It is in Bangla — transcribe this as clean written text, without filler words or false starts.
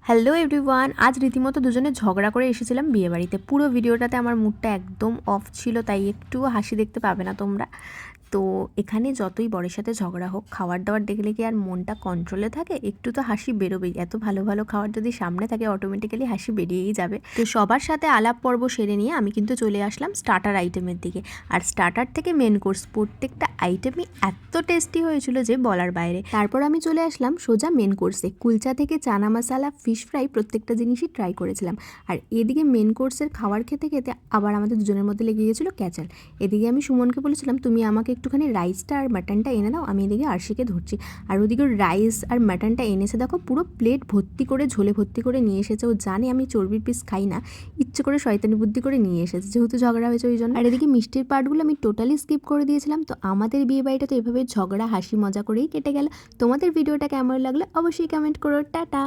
হ্যালো এভরিওয়ান, আজ রীতিমতো দুজনে ঝগড়া করে এসেছিলাম বিয়েবাড়িতে। পুরো ভিডিওটাতে আমার মুডটা একদম অফ ছিল, তাই একটুও হাসি দেখতে পাবে না তোমরা। তো এখানে যতই বরের সাথে ঝগড়া হোক, খাবার দাবার দেখলে কি আর মনটা কন্ট্রোলে থাকে? একটু তো হাসি বেরোবেই। এত ভালো ভালো খাবার যদি সামনে থাকে অটোমেটিক্যালি হাসি বেরিয়েই যাবে। তো সবার সাথে আলাপ পর্ব সেরে নিয়ে আমি কিন্তু চলে আসলাম স্টার্টার আইটেমের দিকে। আর স্টার্টার থেকে মেন কোর্স প্রত্যেকটা আইটেমই এত টেস্টি হয়েছিল যে বলার বাইরে। তারপর আমি চলে আসলাম সোজা মেন কোর্সে। কুলচা থেকে চানা মশালা, ফিশ ফ্রাই প্রত্যেকটা জিনিসই ট্রাই করেছিলাম। আর এদিকে মেন কোর্সের খাবার খেতে খেতে আবার আমাদের দুজনের মধ্যে লেগে গেছিলো ক্যাচাল। এদিকে আমি সুমনকে বলেছিলাম, তুমি আমাকে একটুখানি রাইসটা আর মাটনটা এনে দাও, আমি এদিকে আরশিকে ধরছি। আর ওদিকে রাইস আর মাটনটা এনেছে, দেখো পুরো প্লেট ভর্তি করে, ঝোলে ভর্তি করে নিয়ে এসেছে। ও জানে আমি চর্বির পিস খাই না, ইচ্ছে করে শয়তানি বুদ্ধি করে নিয়ে এসেছে, যেহেতু ঝগড়া হয়েছে ওই জন্য। আর এদিকে মিষ্টির পার্টগুলো আমি টোটালি স্কিপ করে দিয়েছিলাম। তো আমাদের বিয়ে বাড়িটা তো এভাবে ঝগড়া হাসি মজা করেই কেটে গেল। তোমাদের ভিডিওটা কেমন লাগলো অবশ্যই কমেন্ট করো। টাটা।